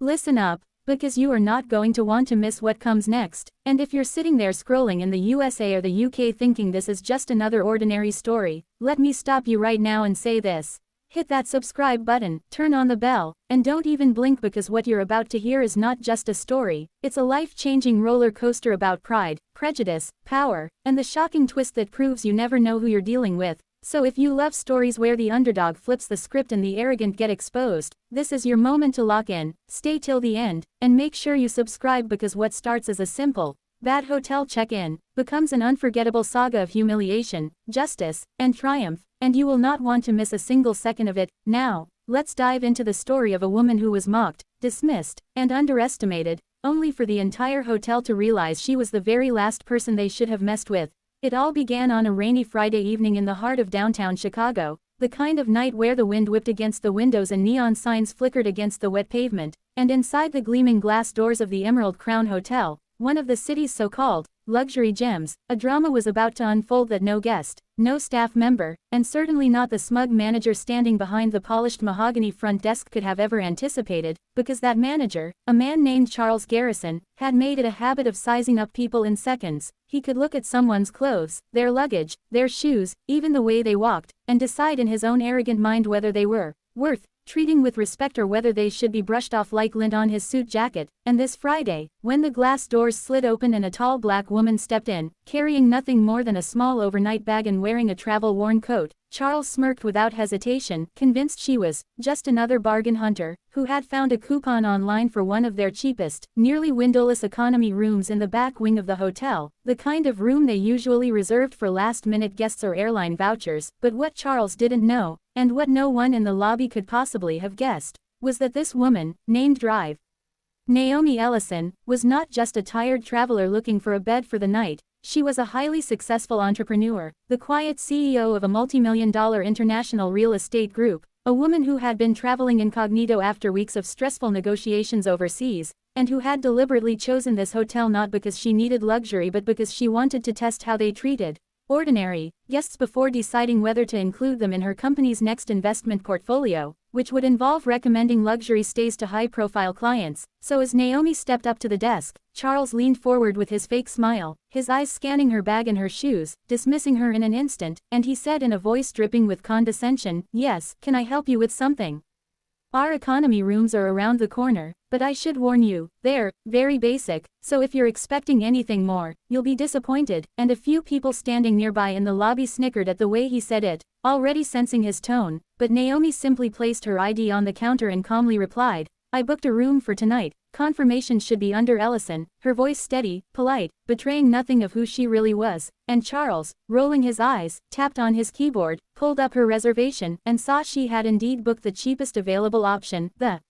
Listen up, because you are not going to want to miss what comes next. And if you're sitting there scrolling in the USA or the UK thinking this is just another ordinary story, let me stop you right now and say this. Hit that subscribe button, turn on the bell, and don't even blink, because what you're about to hear is not just a story, it's a life-changing roller coaster about pride, prejudice, power, and the shocking twist that proves you never know who you're dealing with. So if you love stories where the underdog flips the script and the arrogant get exposed, this is your moment to lock in. Stay till the end, and make sure you subscribe, because what starts as a simple, bad hotel check-in becomes an unforgettable saga of humiliation, justice, and triumph, and you will not want to miss a single second of it. Now, let's dive into the story of a woman who was mocked, dismissed, and underestimated, only for the entire hotel to realize she was the very last person they should have messed with. It all began on a rainy Friday evening in the heart of downtown Chicago, the kind of night where the wind whipped against the windows and neon signs flickered against the wet pavement, and inside the gleaming glass doors of the Emerald Crown Hotel, one of the city's so-called luxury gems, a drama was about to unfold that no guest, no staff member, and certainly not the smug manager standing behind the polished mahogany front desk could have ever anticipated, because that manager, a man named Charles Garrison, had made it a habit of sizing up people in seconds. He could look at someone's clothes, their luggage, their shoes, even the way they walked, and decide in his own arrogant mind whether they were worth treating with respect or whether they should be brushed off like lint on his suit jacket. And this Friday, when the glass doors slid open and a tall black woman stepped in, carrying nothing more than a small overnight bag and wearing a travel-worn coat, Charles smirked without hesitation, convinced she was just another bargain hunter who had found a coupon online for one of their cheapest, nearly windowless economy rooms in the back wing of the hotel, the kind of room they usually reserved for last-minute guests or airline vouchers. But what Charles didn't know, and what no one in the lobby could possibly have guessed, was that this woman, named Drive Naomi Ellison, was not just a tired traveler looking for a bed for the night. She was a highly successful entrepreneur, the quiet CEO of a multi-million-dollar international real estate group, a woman who had been traveling incognito after weeks of stressful negotiations overseas, and who had deliberately chosen this hotel not because she needed luxury but because she wanted to test how they treated ordinary guests before deciding whether to include them in her company's next investment portfolio, which would involve recommending luxury stays to high-profile clients. So as Naomi stepped up to the desk, Charles leaned forward with his fake smile, his eyes scanning her bag and her shoes, dismissing her in an instant, and he said in a voice dripping with condescension, "Yes, can I help you with something? Our economy rooms are around the corner, but I should warn you, they're very basic, so if you're expecting anything more, you'll be disappointed." And a few people standing nearby in the lobby snickered at the way he said it, already sensing his tone, but Naomi simply placed her ID on the counter and calmly replied, "I booked a room for tonight. Confirmation should be under Ellison," her voice steady, polite, betraying nothing of who she really was. And Charles, rolling his eyes, tapped on his keyboard, pulled up her reservation, and saw she had indeed booked the cheapest available option, the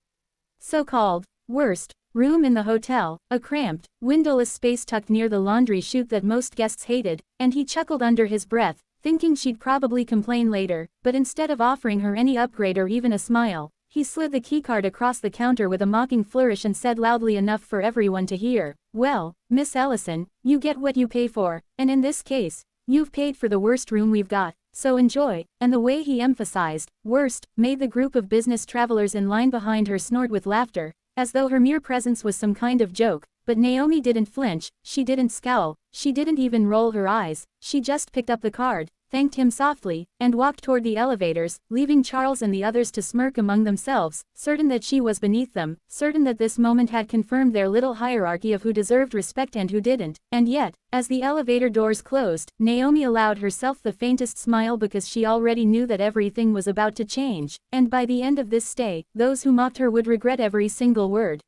so-called worst room in the hotel, a cramped, windowless space tucked near the laundry chute that most guests hated, and he chuckled under his breath, thinking she'd probably complain later. But instead of offering her any upgrade or even a smile, he slid the keycard across the counter with a mocking flourish and said loudly enough for everyone to hear, "Well, Miss Ellison, you get what you pay for, and in this case, you've paid for the worst room we've got, so enjoy." And the way he emphasized worst made the group of business travelers in line behind her snort with laughter, as though her mere presence was some kind of joke. But Naomi didn't flinch, she didn't scowl, she didn't even roll her eyes. She just picked up the card, thanked him softly, and walked toward the elevators, leaving Charles and the others to smirk among themselves, certain that she was beneath them, certain that this moment had confirmed their little hierarchy of who deserved respect and who didn't. And yet, as the elevator doors closed, Naomi allowed herself the faintest smile, because she already knew that everything was about to change, and by the end of this stay, those who mocked her would regret every single word.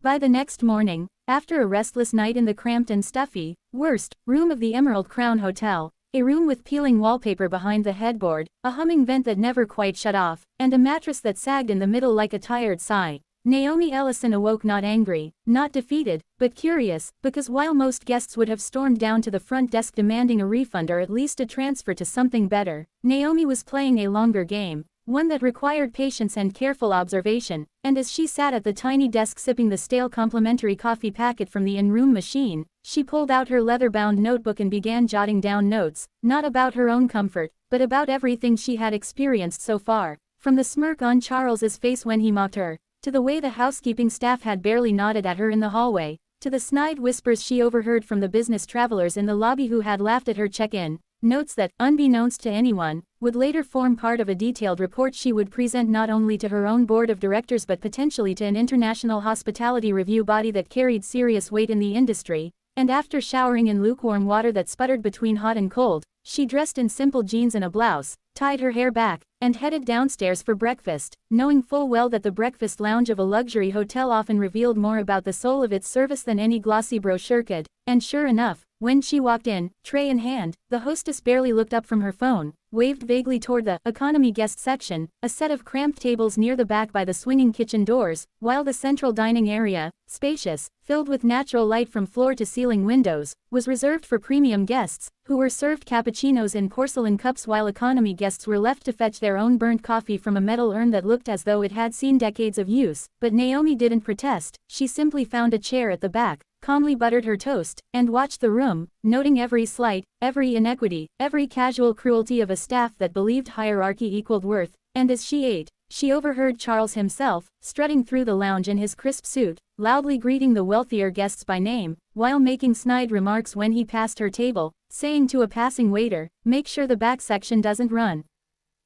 By the next morning, after a restless night in the cramped and stuffy worst room of the Emerald Crown Hotel, a room with peeling wallpaper behind the headboard, a humming vent that never quite shut off, and a mattress that sagged in the middle like a tired sigh, Naomi Ellison awoke not angry, not defeated, but curious, because while most guests would have stormed down to the front desk demanding a refund or at least a transfer to something better, Naomi was playing a longer game, one that required patience and careful observation. And as she sat at the tiny desk sipping the stale complimentary coffee packet from the in-room machine, she pulled out her leather-bound notebook and began jotting down notes, not about her own comfort, but about everything she had experienced so far, from the smirk on Charles's face when he mocked her, to the way the housekeeping staff had barely nodded at her in the hallway, to the snide whispers she overheard from the business travelers in the lobby who had laughed at her check-in, notes that, unbeknownst to anyone, would later form part of a detailed report she would present not only to her own board of directors but potentially to an international hospitality review body that carried serious weight in the industry. And after showering in lukewarm water that sputtered between hot and cold, she dressed in simple jeans and a blouse, tied her hair back, and headed downstairs for breakfast, knowing full well that the breakfast lounge of a luxury hotel often revealed more about the soul of its service than any glossy brochure could. And sure enough, when she walked in, tray in hand, the hostess barely looked up from her phone, waved vaguely toward the economy guest section, a set of cramped tables near the back by the swinging kitchen doors, while the central dining area, spacious, filled with natural light from floor to ceiling windows, was reserved for premium guests, who were served cappuccinos in porcelain cups while economy guests were left to fetch their own burnt coffee from a metal urn that looked as though it had seen decades of use. But Naomi didn't protest, she simply found a chair at the back, calmly buttered her toast, and watched the room, noting every slight, every inequity, every casual cruelty of a staff that believed hierarchy equaled worth. And as she ate, she overheard Charles himself, strutting through the lounge in his crisp suit, loudly greeting the wealthier guests by name, while making snide remarks when he passed her table, saying to a passing waiter, "Make sure the back section doesn't run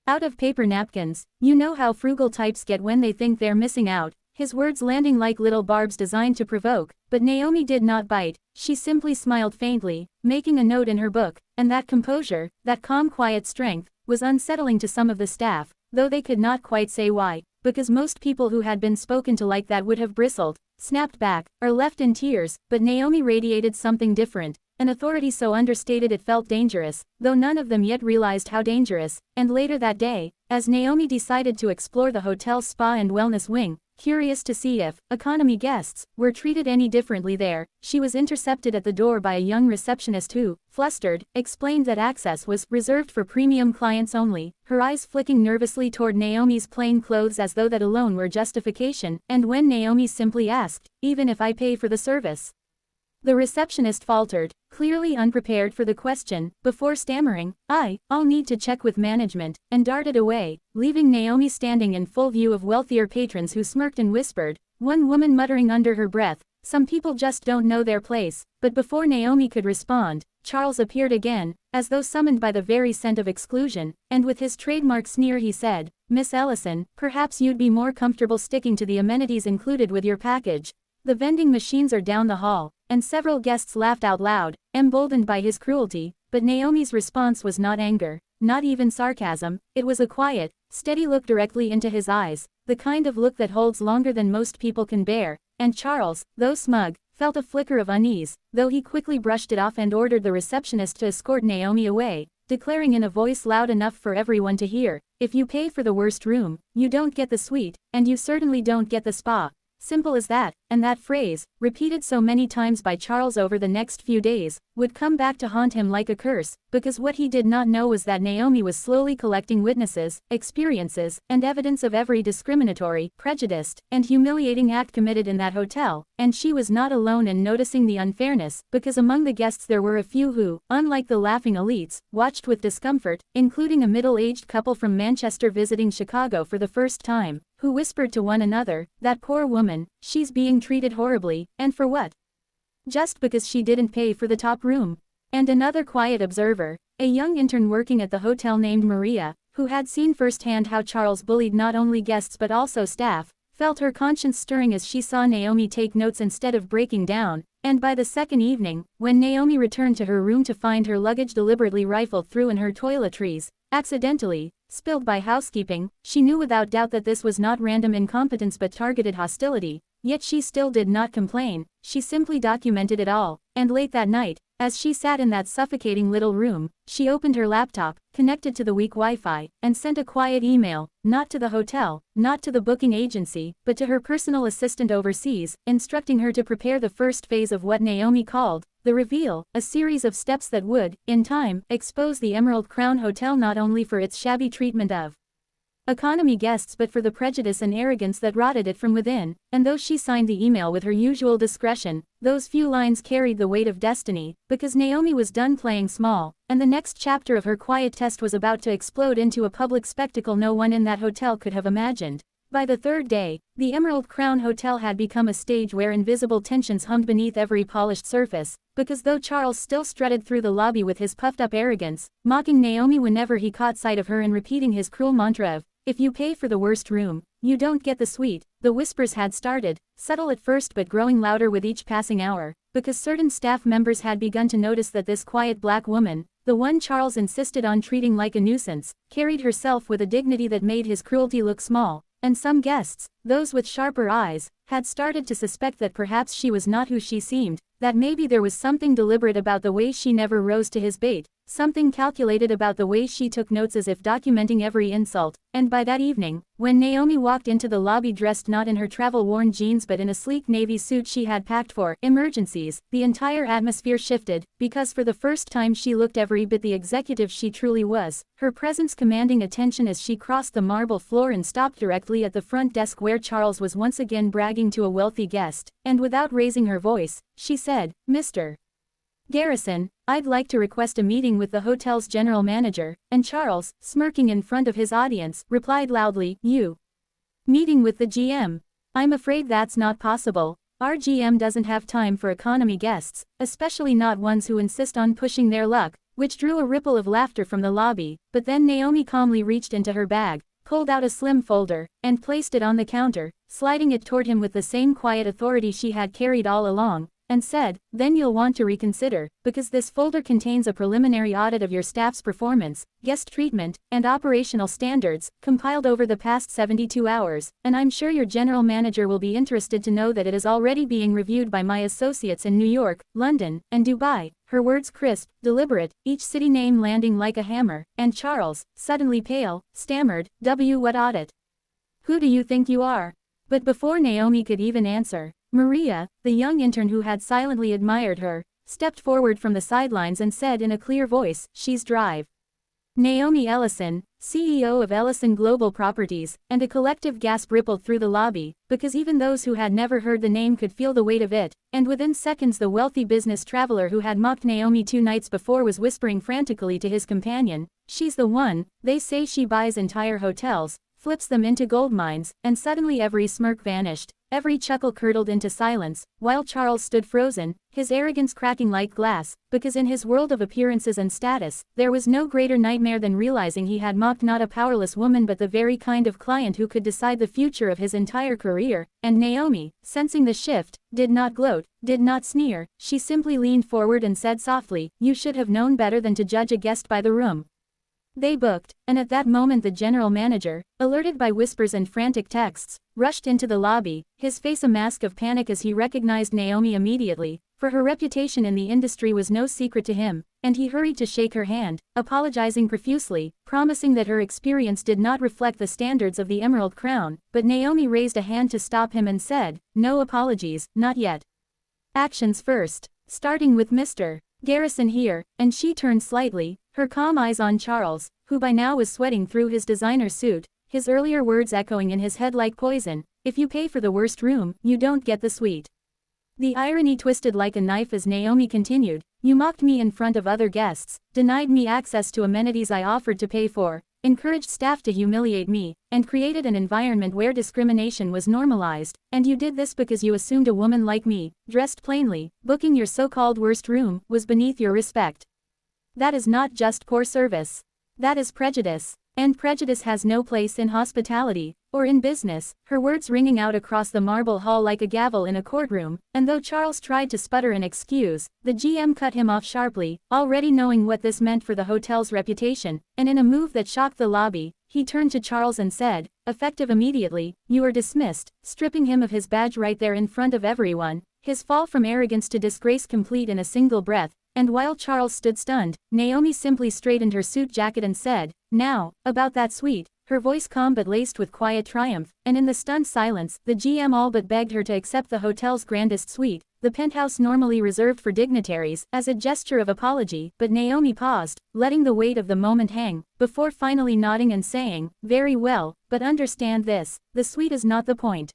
out of paper napkins. You know how frugal types get when they think they're missing out." His words landing like little barbs designed to provoke, but Naomi did not bite. She simply smiled faintly, making a note in her book, and that composure, that calm quiet strength, was unsettling to some of the staff, though they could not quite say why, because most people who had been spoken to like that would have bristled, snapped back, or left in tears. But Naomi radiated something different, an authority so understated it felt dangerous, though none of them yet realized how dangerous. And later that day, as Naomi decided to explore the hotel's spa and wellness wing, curious to see if economy guests were treated any differently there, she was intercepted at the door by a young receptionist who, flustered, explained that access was reserved for premium clients only, her eyes flicking nervously toward Naomi's plain clothes as though that alone were justification. And when Naomi simply asked, "Even if I pay for the service?" The receptionist faltered, clearly unprepared for the question, before stammering, "I'll need to check with management," and darted away, leaving Naomi standing in full view of wealthier patrons who smirked and whispered, one woman muttering under her breath, "Some people just don't know their place." But before Naomi could respond, Charles appeared again, as though summoned by the very scent of exclusion, and with his trademark sneer he said, "Miss Ellison, perhaps you'd be more comfortable sticking to the amenities included with your package. The vending machines are down the hall." And several guests laughed out loud, emboldened by his cruelty. But Naomi's response was not anger, not even sarcasm. It was a quiet, steady look directly into his eyes, the kind of look that holds longer than most people can bear. And Charles, though smug, felt a flicker of unease, though he quickly brushed it off and ordered the receptionist to escort Naomi away, declaring in a voice loud enough for everyone to hear, "If you pay for the worst room, you don't get the suite, and you certainly don't get the spa." Simple as that. And that phrase, repeated so many times by Charles over the next few days, would come back to haunt him like a curse, because what he did not know was that Naomi was slowly collecting witnesses, experiences, and evidence of every discriminatory, prejudiced, and humiliating act committed in that hotel. And she was not alone in noticing the unfairness, because among the guests there were a few who, unlike the laughing elites, watched with discomfort, including a middle-aged couple from Manchester visiting Chicago for the first time, who whispered to one another, "That poor woman, she's being treated horribly, and for what? Just because she didn't pay for the top room." And another quiet observer, a young intern working at the hotel named Maria, who had seen firsthand how Charles bullied not only guests but also staff, felt her conscience stirring as she saw Naomi take notes instead of breaking down. And by the second evening, when Naomi returned to her room to find her luggage deliberately rifled through and her toiletries, accidentally, spilled by housekeeping, she knew without doubt that this was not random incompetence but targeted hostility. Yet she still did not complain, she simply documented it all. And late that night, as she sat in that suffocating little room, she opened her laptop, connected to the weak Wi-Fi, and sent a quiet email, not to the hotel, not to the booking agency, but to her personal assistant overseas, instructing her to prepare the first phase of what Naomi called the reveal, a series of steps that would, in time, expose the Emerald Crown Hotel not only for its shabby treatment of economy guests but for the prejudice and arrogance that rotted it from within. And though she signed the email with her usual discretion, those few lines carried the weight of destiny, because Naomi was done playing small, and the next chapter of her quiet test was about to explode into a public spectacle no one in that hotel could have imagined. By the third day, the Emerald Crown Hotel had become a stage where invisible tensions hung beneath every polished surface, because though Charles still strutted through the lobby with his puffed-up arrogance, mocking Naomi whenever he caught sight of her and repeating his cruel mantra of, "If you pay for the worst room, you don't get the suite," the whispers had started, subtle at first but growing louder with each passing hour, because certain staff members had begun to notice that this quiet black woman, the one Charles insisted on treating like a nuisance, carried herself with a dignity that made his cruelty look small. And some guests, those with sharper eyes, had started to suspect that perhaps she was not who she seemed, that maybe there was something deliberate about the way she never rose to his bait, something calculated about the way she took notes as if documenting every insult. And by that evening, when Naomi walked into the lobby dressed not in her travel-worn jeans but in a sleek navy suit she had packed for emergencies, the entire atmosphere shifted, because for the first time she looked every bit the executive she truly was, her presence commanding attention as she crossed the marble floor and stopped directly at the front desk where Charles was once again bragging to a wealthy guest, and without raising her voice, she said, "Mr. Garrison, I'd like to request a meeting with the hotel's general manager," and Charles, smirking in front of his audience, replied loudly, "You? Meeting with the GM? I'm afraid that's not possible. Our GM doesn't have time for economy guests, especially not ones who insist on pushing their luck," which drew a ripple of laughter from the lobby, but then Naomi calmly reached into her bag, pulled out a slim folder, and placed it on the counter, sliding it toward him with the same quiet authority she had carried all along, and said, "Then you'll want to reconsider, because this folder contains a preliminary audit of your staff's performance, guest treatment, and operational standards, compiled over the past 72 hours, and I'm sure your general manager will be interested to know that it is already being reviewed by my associates in New York, London, and Dubai." Her words crisp, deliberate, each city name landing like a hammer, and Charles, suddenly pale, stammered, "What audit? Who do you think you are?" But before Naomi could even answer, Maria, the young intern who had silently admired her, stepped forward from the sidelines and said in a clear voice, "She's Drive." Naomi Ellison, CEO of Ellison Global Properties, and a collective gasp rippled through the lobby, because even those who had never heard the name could feel the weight of it, and within seconds the wealthy business traveler who had mocked Naomi 2 nights before was whispering frantically to his companion, "She's the one. They say she buys entire hotels, flips them into gold mines," and suddenly every smirk vanished, every chuckle curdled into silence, while Charles stood frozen, his arrogance cracking like glass, because in his world of appearances and status, there was no greater nightmare than realizing he had mocked not a powerless woman but the very kind of client who could decide the future of his entire career. And Naomi, sensing the shift, did not gloat, did not sneer, she simply leaned forward and said softly, "You should have known better than to judge a guest by the room they booked." And at that moment the general manager, alerted by whispers and frantic texts, rushed into the lobby, his face a mask of panic as he recognized Naomi immediately, for her reputation in the industry was no secret to him, and he hurried to shake her hand, apologizing profusely, promising that her experience did not reflect the standards of the Emerald Crown, but Naomi raised a hand to stop him and said, "No apologies, not yet. Actions first, starting with Mr. Garrison here," and she turned slightly, her calm eyes on Charles, who by now was sweating through his designer suit, his earlier words echoing in his head like poison, "If you pay for the worst room, you don't get the suite." The irony twisted like a knife as Naomi continued, "You mocked me in front of other guests, denied me access to amenities I offered to pay for, encouraged staff to humiliate me, and created an environment where discrimination was normalized, and you did this because you assumed a woman like me, dressed plainly, booking your so-called worst room, was beneath your respect. That is not just poor service. That is prejudice. And prejudice has no place in hospitality, or in business," her words ringing out across the marble hall like a gavel in a courtroom, and though Charles tried to sputter an excuse, the GM cut him off sharply, already knowing what this meant for the hotel's reputation, and in a move that shocked the lobby, he turned to Charles and said, "Effective immediately, you are dismissed," stripping him of his badge right there in front of everyone, his fall from arrogance to disgrace complete in a single breath. And while Charles stood stunned, Naomi simply straightened her suit jacket and said, "Now, about that suite," her voice calm but laced with quiet triumph, and in the stunned silence, the GM all but begged her to accept the hotel's grandest suite, the penthouse normally reserved for dignitaries, as a gesture of apology, but Naomi paused, letting the weight of the moment hang, before finally nodding and saying, "Very well, but understand this, the suite is not the point.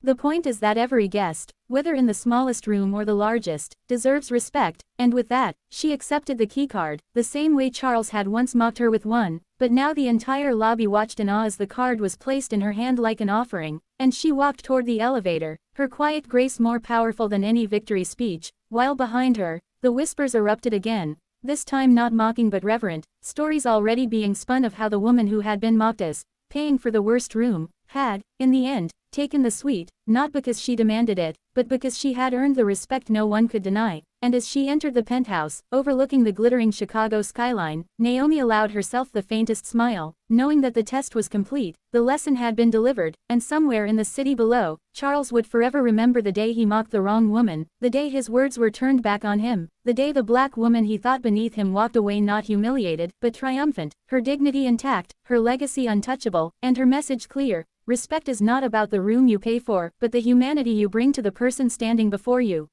The point is that every guest, whether in the smallest room or the largest, deserves respect," and with that, she accepted the keycard, the same way Charles had once mocked her with one, but now the entire lobby watched in awe as the card was placed in her hand like an offering, and she walked toward the elevator, her quiet grace more powerful than any victory speech, while behind her, the whispers erupted again, this time not mocking but reverent, stories already being spun of how the woman who had been mocked as paying for the worst room, had, in the end, taken the suite, not because she demanded it, but because she had earned the respect no one could deny. And as she entered the penthouse, overlooking the glittering Chicago skyline, Naomi allowed herself the faintest smile, knowing that the test was complete, the lesson had been delivered, and somewhere in the city below, Charles would forever remember the day he mocked the wrong woman, the day his words were turned back on him, the day the black woman he thought beneath him walked away not humiliated, but triumphant, her dignity intact, her legacy untouchable, and her message clear. Respect is not about the room you pay for, but the humanity you bring to the person standing before you.